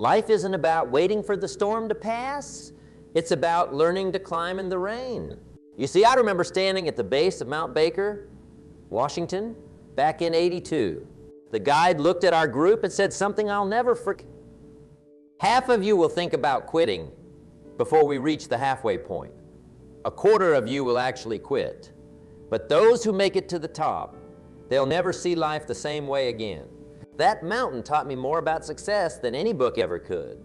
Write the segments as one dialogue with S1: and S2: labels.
S1: Life isn't about waiting for the storm to pass. It's about learning to climb in the rain. You see, I remember standing at the base of Mount Baker, Washington, back in '82. The guide looked at our group and said something I'll never forget. Half of you will think about quitting before we reach the halfway point. A quarter of you will actually quit. But those who make it to the top, they'll never see life the same way again. That mountain taught me more about success than any book ever could.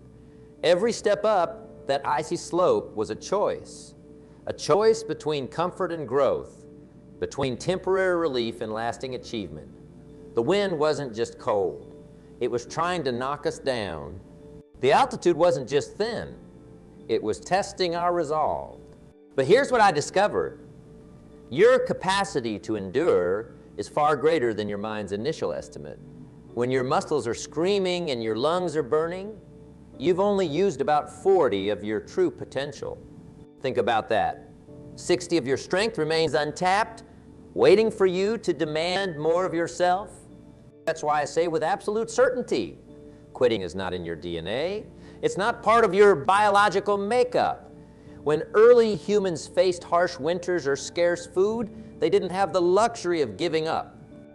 S1: Every step up that icy slope was a choice between comfort and growth, between temporary relief and lasting achievement. The wind wasn't just cold. It was trying to knock us down. The altitude wasn't just thin. It was testing our resolve. But here's what I discovered. Your capacity to endure is far greater than your mind's initial estimate. When your muscles are screaming and your lungs are burning, you've only used about 40 of your true potential. Think about that. 60 of your strength remains untapped, waiting for you to demand more of yourself. That's why I say with absolute certainty, quitting is not in your DNA. It's not part of your biological makeup. When early humans faced harsh winters or scarce food, they didn't have the luxury of giving up.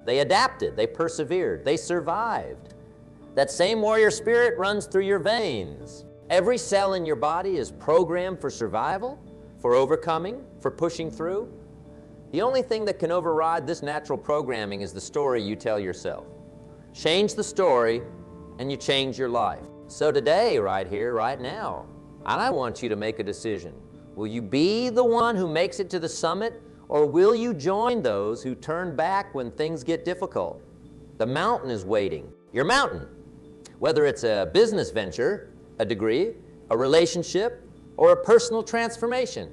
S1: They adapted, they persevered, they survived. That same warrior spirit runs through your veins. Every cell in your body is programmed for survival, for overcoming, for pushing through. The only thing that can override this natural programming is the story you tell yourself. Change the story and you change your life. So today, right here, right now, I want you to make a decision. Will you be the one who makes it to the summit, or will you join those who turn back when things get difficult? The mountain is waiting. Your mountain, whether it's a business venture, a degree, a relationship, or a personal transformation.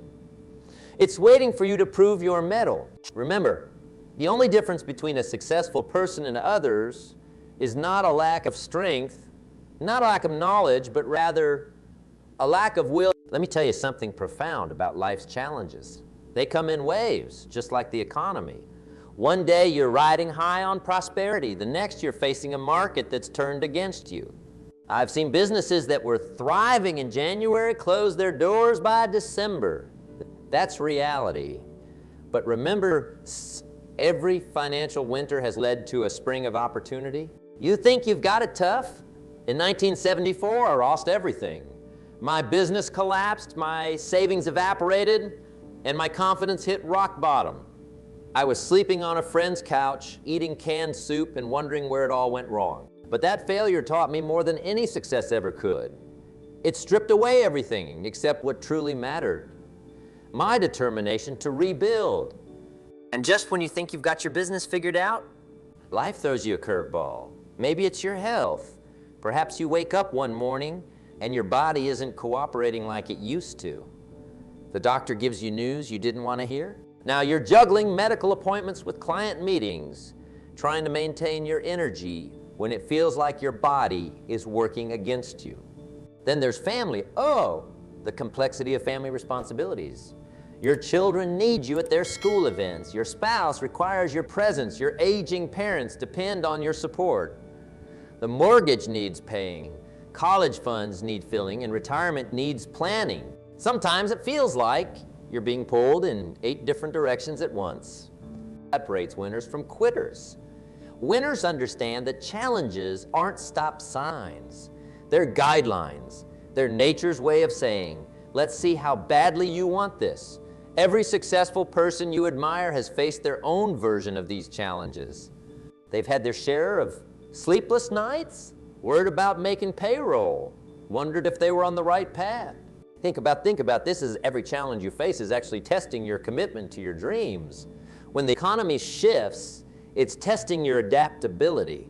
S1: It's waiting for you to prove your mettle. Remember, the only difference between a successful person and others is not a lack of strength, not a lack of knowledge, but rather a lack of will. Let me tell you something profound about life's challenges. They come in waves, just like the economy. One day you're riding high on prosperity. The next you're facing a market that's turned against you. I've seen businesses that were thriving in January close their doors by December. That's reality. But remember, every financial winter has led to a spring of opportunity. You think you've got it tough? In 1974, I lost everything. My business collapsed, my savings evaporated, and my confidence hit rock bottom. I was sleeping on a friend's couch, eating canned soup, and wondering where it all went wrong. But that failure taught me more than any success ever could. It stripped away everything except what truly mattered. My determination to rebuild. And just when you think you've got your business figured out, life throws you a curveball. Maybe it's your health. Perhaps you wake up one morning and your body isn't cooperating like it used to. The doctor gives you news you didn't want to hear. Now you're juggling medical appointments with client meetings, trying to maintain your energy when it feels like your body is working against you. Then there's family. Oh, the complexity of family responsibilities. Your children need you at their school events. Your spouse requires your presence. Your aging parents depend on your support. The mortgage needs paying. College funds need filling, and retirement needs planning. Sometimes it feels like you're being pulled in 8 different directions at once. Separates winners from quitters. Winners understand that challenges aren't stop signs. They're guidelines. They're nature's way of saying, let's see how badly you want this. Every successful person you admire has faced their own version of these challenges. They've had their share of sleepless nights, worried about making payroll, wondered if they were on the right path. Think about this, as every challenge you face is actually testing your commitment to your dreams. When the economy shifts, it's testing your adaptability.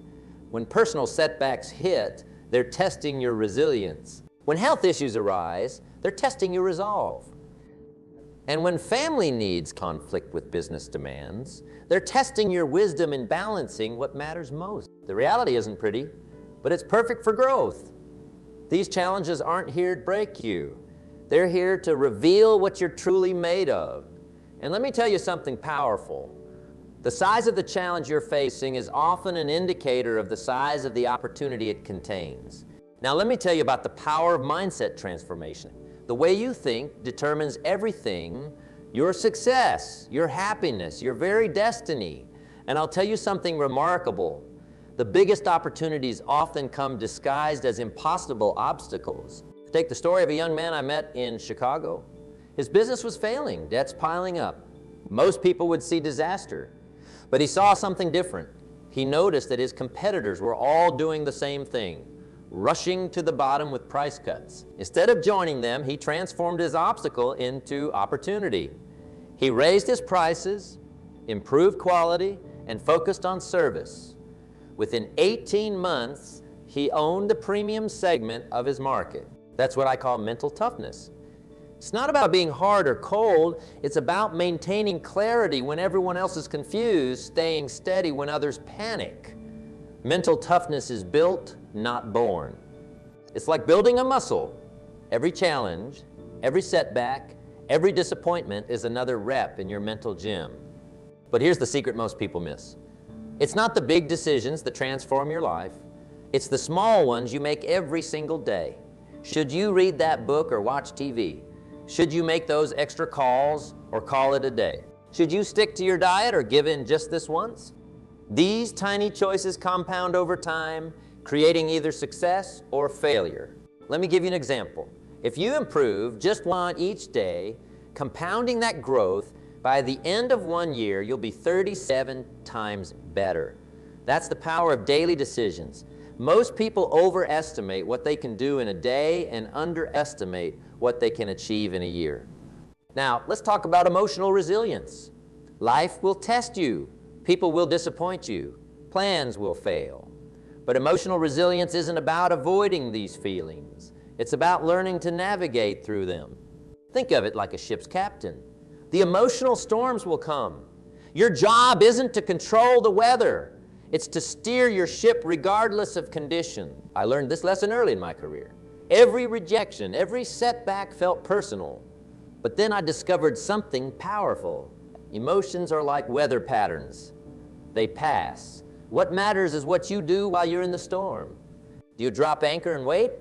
S1: When personal setbacks hit, they're testing your resilience. When health issues arise, they're testing your resolve. And when family needs conflict with business demands, they're testing your wisdom in balancing what matters most. The reality isn't pretty, but it's perfect for growth. These challenges aren't here to break you. They're here to reveal what you're truly made of. And let me tell you something powerful. The size of the challenge you're facing is often an indicator of the size of the opportunity it contains. Now let me tell you about the power of mindset transformation. The way you think determines everything, your success, your happiness, your very destiny. And I'll tell you something remarkable. The biggest opportunities often come disguised as impossible obstacles. Take the story of a young man I met in Chicago. His business was failing, debts piling up. Most people would see disaster, but he saw something different. He noticed that his competitors were all doing the same thing, rushing to the bottom with price cuts. Instead of joining them, he transformed his obstacle into opportunity. He raised his prices, improved quality, and focused on service. Within 18 months, he owned the premium segment of his market. That's what I call mental toughness. It's not about being hard or cold, it's about maintaining clarity when everyone else is confused, staying steady when others panic. Mental toughness is built, not born. It's like building a muscle. Every challenge, every setback, every disappointment is another rep in your mental gym. But here's the secret most people miss. It's not the big decisions that transform your life. It's the small ones you make every single day. Should you read that book or watch TV? Should you make those extra calls or call it a day? Should you stick to your diet or give in just this once? These tiny choices compound over time, creating either success or failure. Let me give you an example. If you improve just one each day, compounding that growth, by the end of 1 year, you'll be 37 times better. That's the power of daily decisions. Most people overestimate what they can do in a day and underestimate what they can achieve in a year. Now, let's talk about emotional resilience. Life will test you. People will disappoint you. Plans will fail. But emotional resilience isn't about avoiding these feelings. It's about learning to navigate through them. Think of it like a ship's captain. The emotional storms will come. Your job isn't to control the weather. It's to steer your ship regardless of condition. I learned this lesson early in my career. Every rejection, every setback felt personal. But then I discovered something powerful. Emotions are like weather patterns. They pass. What matters is what you do while you're in the storm. Do you drop anchor and wait?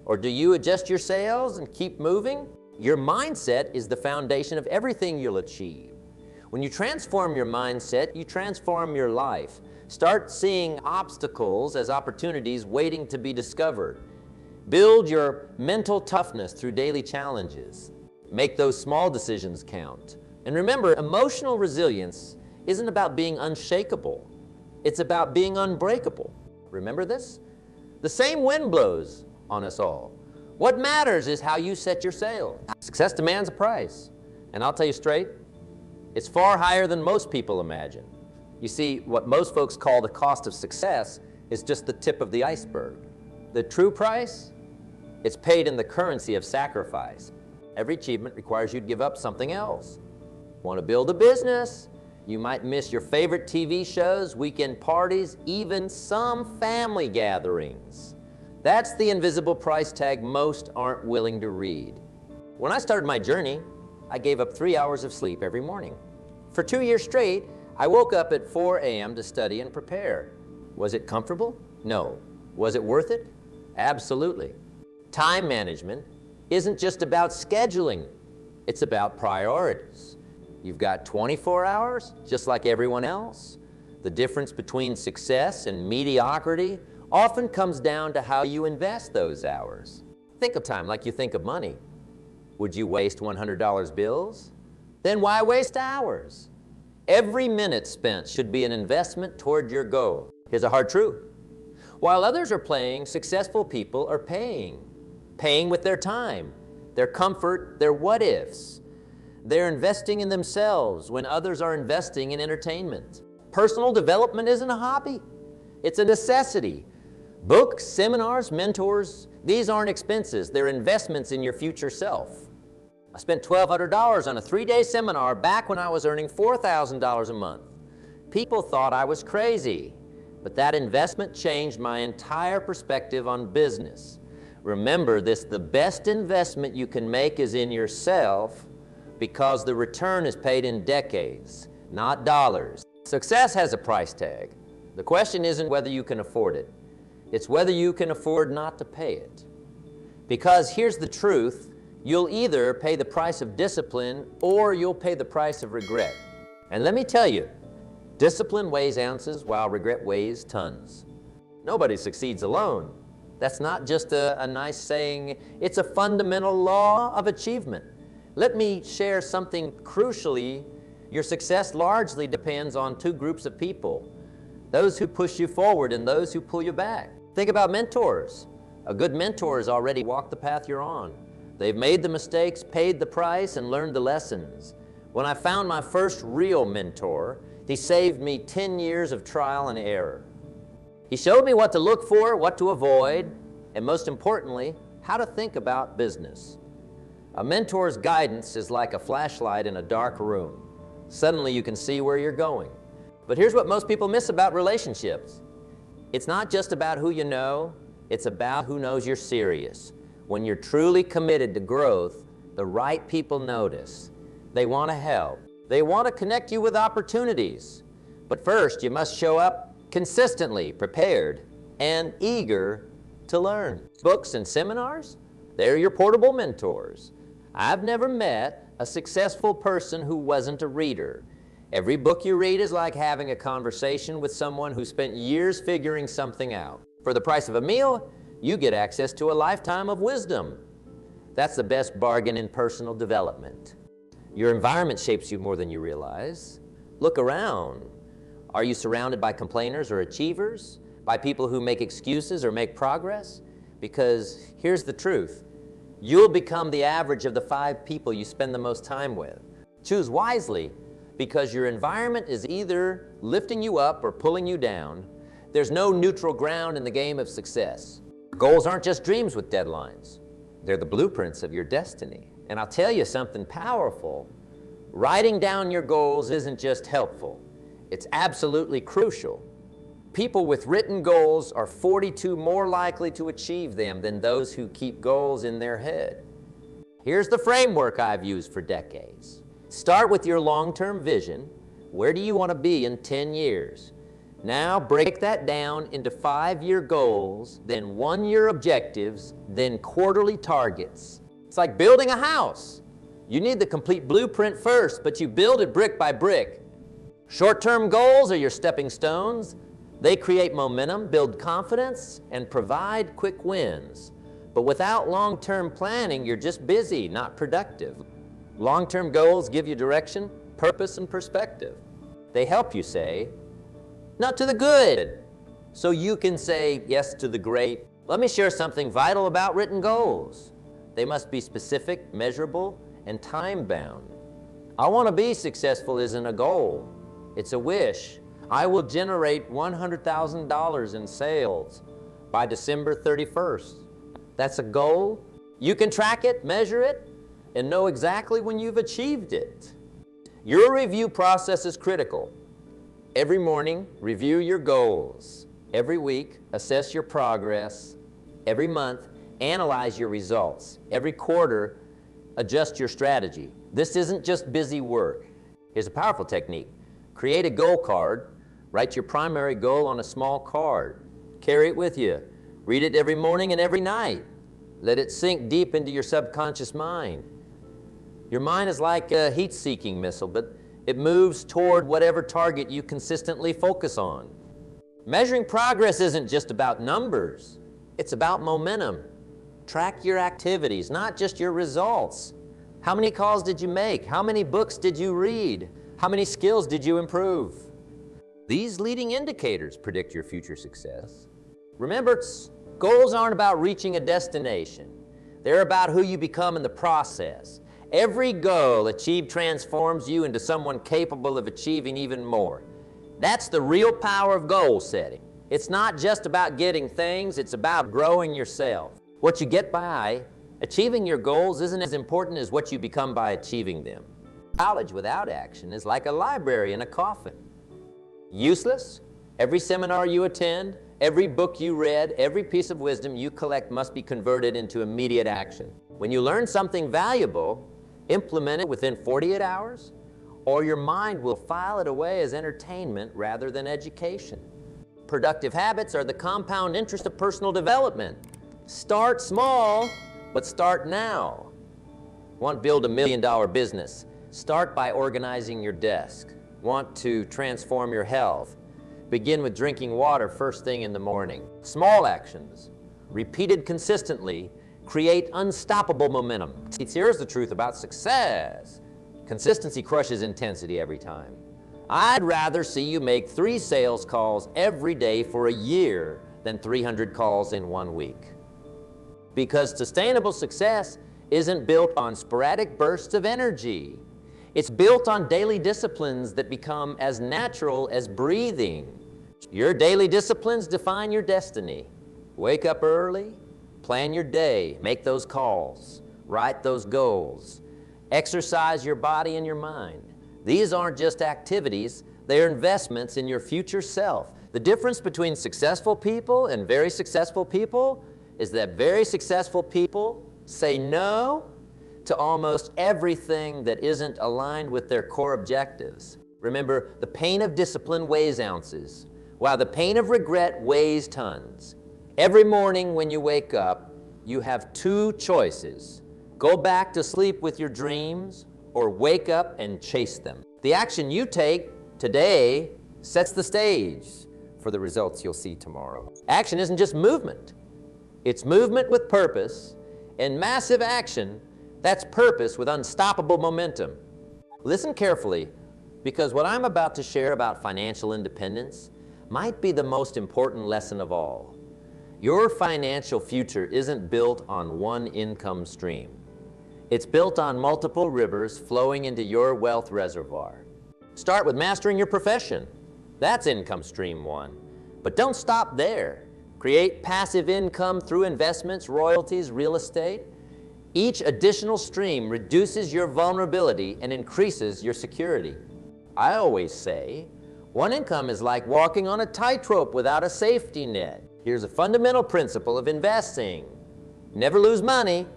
S1: Or do you adjust your sails and keep moving? Your mindset is the foundation of everything you'll achieve. When you transform your mindset, you transform your life. Start seeing obstacles as opportunities waiting to be discovered. Build your mental toughness through daily challenges. Make those small decisions count. And remember, emotional resilience isn't about being unshakable. It's about being unbreakable. Remember this? The same wind blows on us all. What matters is how you set your sail. Success demands a price. And I'll tell you straight, it's far higher than most people imagine. You see, what most folks call the cost of success is just the tip of the iceberg. The true price? It's paid in the currency of sacrifice. Every achievement requires you to give up something else. Want to build a business? You might miss your favorite TV shows, weekend parties, even some family gatherings. That's the invisible price tag most aren't willing to read. When I started my journey, I gave up 3 hours of sleep every morning. For 2 years straight, I woke up at 4 a.m. to study and prepare. Was it comfortable? No. Was it worth it? Absolutely. Time management isn't just about scheduling. It's about priorities. You've got 24 hours, just like everyone else. The difference between success and mediocrity often comes down to how you invest those hours. Think of time like you think of money. Would you waste $100 bills? Then why waste hours? Every minute spent should be an investment toward your goal. Here's a hard truth. While others are playing, successful people are paying. Paying with their time, their comfort, their what-ifs. They're investing in themselves when others are investing in entertainment. Personal development isn't a hobby. It's a necessity. Books, seminars, mentors, these aren't expenses. They're investments in your future self. I spent $1,200 on a 3-day seminar back when I was earning $4,000 a month. People thought I was crazy, but that investment changed my entire perspective on business. Remember this, the best investment you can make is in yourself because the return is paid in decades, not dollars. Success has a price tag. The question isn't whether you can afford it. It's whether you can afford not to pay it. Because here's the truth, you'll either pay the price of discipline or you'll pay the price of regret. And let me tell you, discipline weighs ounces while regret weighs tons. Nobody succeeds alone. That's not just a nice saying, it's a fundamental law of achievement. Let me share something crucially. Your success largely depends on two groups of people, those who push you forward and those who pull you back. Think about mentors. A good mentor has already walked the path you're on. They've made the mistakes, paid the price, and learned the lessons. When I found my first real mentor, he saved me 10 years of trial and error. He showed me what to look for, what to avoid, and most importantly, how to think about business. A mentor's guidance is like a flashlight in a dark room. Suddenly you can see where you're going. But here's what most people miss about relationships. It's not just about who you know, it's about who knows you're serious. When you're truly committed to growth, the right people notice. They want to help. They want to connect you with opportunities. But first, you must show up consistently prepared and eager to learn. Books and seminars, they're your portable mentors. I've never met a successful person who wasn't a reader. Every book you read is like having a conversation with someone who spent years figuring something out. For the price of a meal, you get access to a lifetime of wisdom. That's the best bargain in personal development. Your environment shapes you more than you realize. Look around. Are you surrounded by complainers or achievers? By people who make excuses or make progress? Because here's the truth. You'll become the average of the 5 people you spend the most time with. Choose wisely, because your environment is either lifting you up or pulling you down. There's no neutral ground in the game of success. Goals aren't just dreams with deadlines. They're the blueprints of your destiny. And I'll tell you something powerful. Writing down your goals isn't just helpful. It's absolutely crucial. People with written goals are 42 more likely to achieve them than those who keep goals in their head. Here's the framework I've used for decades. Start with your long-term vision. Where do you want to be in 10 years? Now break that down into 5-year goals, then 1-year objectives, then quarterly targets. It's like building a house. You need the complete blueprint first, but you build it brick by brick. Short-term goals are your stepping stones. They create momentum, build confidence, and provide quick wins. But without long-term planning, you're just busy, not productive. Long-term goals give you direction, purpose, and perspective. They help you say, no to the good, so you can say yes to the great. Let me share something vital about written goals. They must be specific, measurable, and time-bound. I want to be successful isn't a goal. It's a wish. I will generate $100,000 in sales by December 31st. That's a goal. You can track it, measure it, and know exactly when you've achieved it. Your review process is critical. Every morning, review your goals. Every week, assess your progress. Every month, analyze your results. Every quarter, adjust your strategy. This isn't just busy work. Here's a powerful technique. Create a goal card. Write your primary goal on a small card. Carry it with you. Read it every morning and every night. Let it sink deep into your subconscious mind. Your mind is like a heat-seeking missile, but it moves toward whatever target you consistently focus on. Measuring progress isn't just about numbers. It's about momentum. Track your activities, not just your results. How many calls did you make? How many books did you read? How many skills did you improve? These leading indicators predict your future success. Remember, goals aren't about reaching a destination. They're about who you become in the process. Every goal achieved transforms you into someone capable of achieving even more. That's the real power of goal setting. It's not just about getting things, it's about growing yourself. What you get by achieving your goals isn't as important as what you become by achieving them. Knowledge without action is like a library in a coffin. Useless. Every seminar you attend, every book you read, every piece of wisdom you collect must be converted into immediate action. When you learn something valuable, implement it within 48 hours, or your mind will file it away as entertainment rather than education. Productive habits are the compound interest of personal development. Start small, but start now. Want to build $1 million business? Start by organizing your desk. Want to transform your health? Begin with drinking water first thing in the morning. Small actions, repeated consistently, create unstoppable momentum. Here's the truth about success. Consistency crushes intensity every time. I'd rather see you make 3 sales calls every day for a year than 300 calls in 1 week. Because sustainable success isn't built on sporadic bursts of energy. It's built on daily disciplines that become as natural as breathing. Your daily disciplines define your destiny. Wake up early, plan your day, make those calls, write those goals, exercise your body and your mind. These aren't just activities, they are investments in your future self. The difference between successful people and very successful people is that very successful people say no to almost everything that isn't aligned with their core objectives. Remember, the pain of discipline weighs ounces, while the pain of regret weighs tons. Every morning when you wake up, you have 2 choices. Go back to sleep with your dreams, or wake up and chase them. The action you take today sets the stage for the results you'll see tomorrow. Action isn't just movement. It's movement with purpose, and massive action, that's purpose with unstoppable momentum. Listen carefully, because what I'm about to share about financial independence might be the most important lesson of all. Your financial future isn't built on one income stream. It's built on multiple rivers flowing into your wealth reservoir. Start with mastering your profession. That's income stream 1. But don't stop there. Create passive income through investments, royalties, real estate. Each additional stream reduces your vulnerability and increases your security. I always say, one income is like walking on a tightrope without a safety net. Here's a fundamental principle of investing. Never lose money.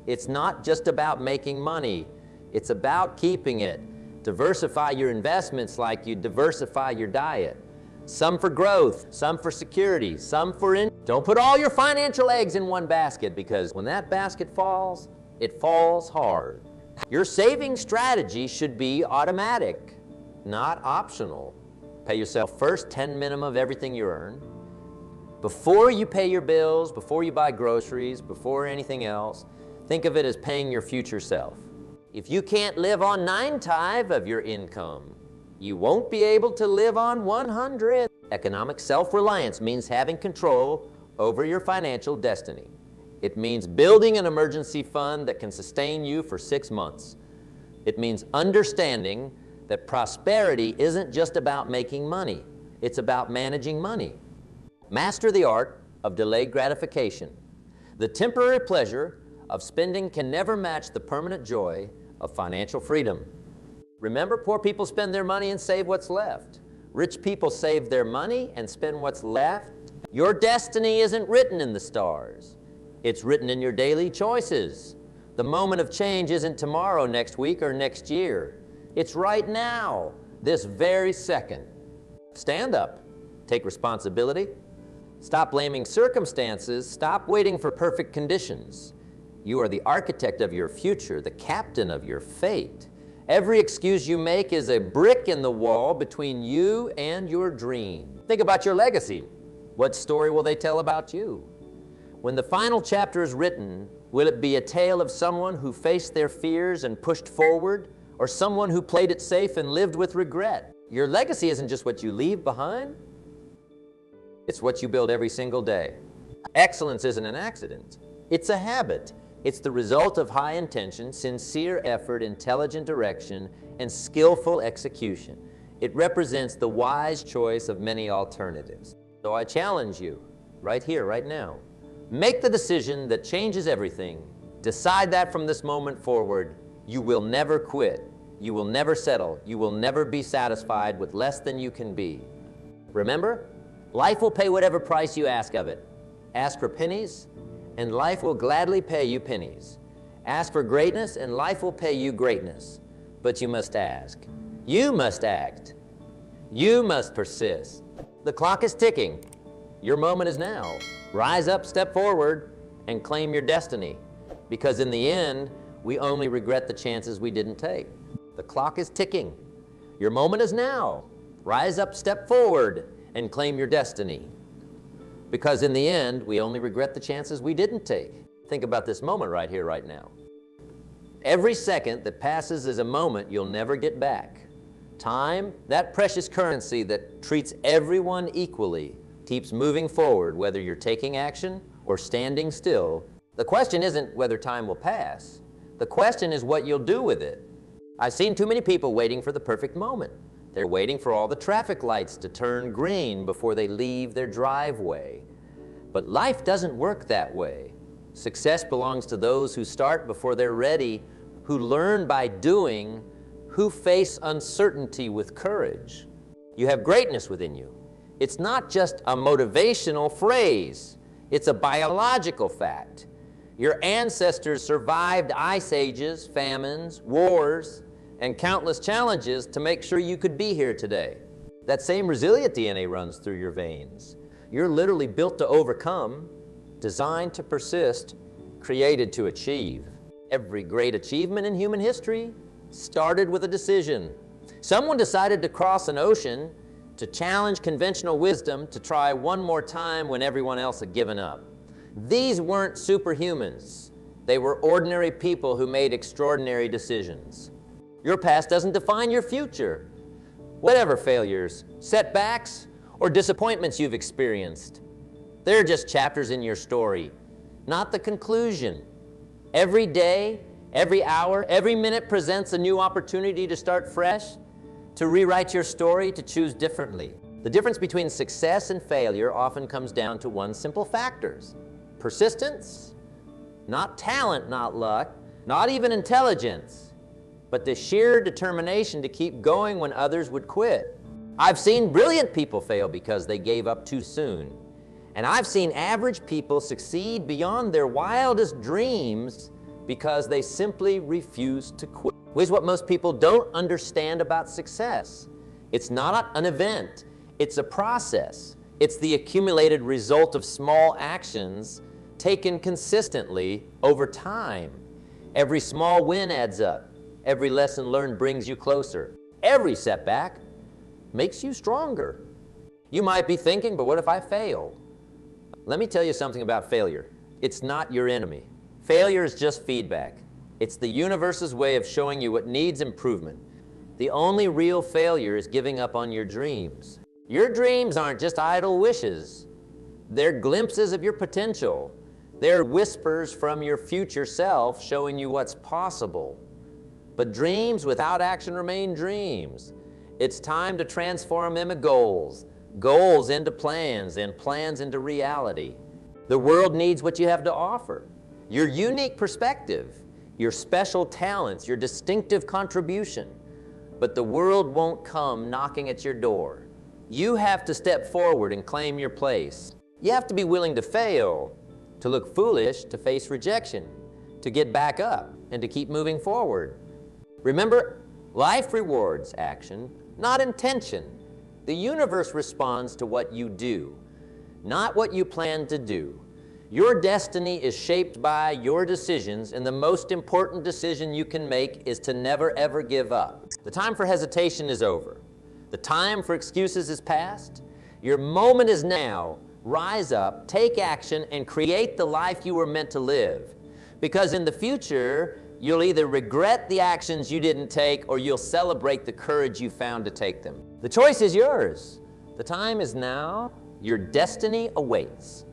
S1: It's not just about making money. It's about keeping it. Diversify your investments like you diversify your diet. Some for growth, some for security, some for Don't put all your financial eggs in one basket, because when that basket falls, it falls hard. Your saving strategy should be automatic, not optional. Pay yourself first 10 minimum of everything you earn. Before you pay your bills, before you buy groceries, before anything else, think of it as paying your future self. If you can't live on 9/10 of your income, you won't be able to live on 100. Economic self-reliance means having control over your financial destiny. It means building an emergency fund that can sustain you for 6 months. It means understanding that prosperity isn't just about making money. It's about managing money. Master the art of delayed gratification. The temporary pleasure of spending can never match the permanent joy of financial freedom. Remember, poor people spend their money and save what's left. Rich people save their money and spend what's left. Your destiny isn't written in the stars. It's written in your daily choices. The moment of change isn't tomorrow, next week, or next year. It's right now, this very second. Stand up. Take responsibility. Stop blaming circumstances. Stop waiting for perfect conditions. You are the architect of your future, the captain of your fate. Every excuse you make is a brick in the wall between you and your dream. Think about your legacy. What story will they tell about you? When the final chapter is written, will it be a tale of someone who faced their fears and pushed forward, or someone who played it safe and lived with regret? Your legacy isn't just what you leave behind. It's what you build every single day. Excellence isn't an accident. It's a habit. It's the result of high intention, sincere effort, intelligent direction, and skillful execution. It represents the wise choice of many alternatives. So I challenge you, right here, right now, make the decision that changes everything. Decide that from this moment forward, you will never quit. You will never settle. You will never be satisfied with less than you can be. Remember, life will pay whatever price you ask of it. Ask for pennies, and life will gladly pay you pennies. Ask for greatness, and life will pay you greatness. But you must ask. You must act. You must persist. The clock is ticking. Your moment is now. Rise up, step forward, and claim your destiny. Because in the end, we only regret the chances we didn't take. The clock is ticking. Your moment is now. Rise up, step forward, and claim your destiny. Because in the end, we only regret the chances we didn't take. Think about this moment right here, right now. Every second that passes is a moment you'll never get back. Time, that precious currency that treats everyone equally, keeps moving forward, whether you're taking action or standing still. The question isn't whether time will pass. The question is what you'll do with it. I've seen too many people waiting for the perfect moment. They're waiting for all the traffic lights to turn green before they leave their driveway. But life doesn't work that way. Success belongs to those who start before they're ready, who learn by doing, who face uncertainty with courage. You have greatness within you. It's not just a motivational phrase. It's a biological fact. Your ancestors survived ice ages, famines, wars, and countless challenges to make sure you could be here today. That same resilient DNA runs through your veins. You're literally built to overcome, designed to persist, created to achieve. Every great achievement in human history started with a decision. Someone decided to cross an ocean to challenge conventional wisdom to try one more time when everyone else had given up. These weren't superhumans. They were ordinary people who made extraordinary decisions. Your past doesn't define your future. Whatever failures, setbacks, or disappointments you've experienced, they're just chapters in your story, not the conclusion. Every day, every hour, every minute presents a new opportunity to start fresh, to rewrite your story, to choose differently. The difference between success and failure often comes down to one simple factor: persistence, not talent, not luck, not even intelligence, but the sheer determination to keep going when others would quit. I've seen brilliant people fail because they gave up too soon. And I've seen average people succeed beyond their wildest dreams because they simply refuse to quit. Here's what most people don't understand about success. It's not an event, it's a process. It's the accumulated result of small actions taken consistently over time. Every small win adds up. Every lesson learned brings you closer. Every setback makes you stronger. You might be thinking, but what if I fail? Let me tell you something about failure. It's not your enemy. Failure is just feedback. It's the universe's way of showing you what needs improvement. The only real failure is giving up on your dreams. Your dreams aren't just idle wishes. They're glimpses of your potential. They're whispers from your future self showing you what's possible. But dreams without action remain dreams. It's time to transform them into goals, goals into plans, and plans into reality. The world needs what you have to offer. Your unique perspective, your special talents, your distinctive contribution. But the world won't come knocking at your door. You have to step forward and claim your place. You have to be willing to fail, to look foolish, to face rejection, to get back up, and to keep moving forward. Remember, life rewards action, not intention. The universe responds to what you do, not what you plan to do. Your destiny is shaped by your decisions, and the most important decision you can make is to never ever give up. The time for hesitation is over. The time for excuses is past. Your moment is now. Rise up, take action, and create the life you were meant to live. Because in the future, you'll either regret the actions you didn't take or you'll celebrate the courage you found to take them. The choice is yours. The time is now. Your destiny awaits.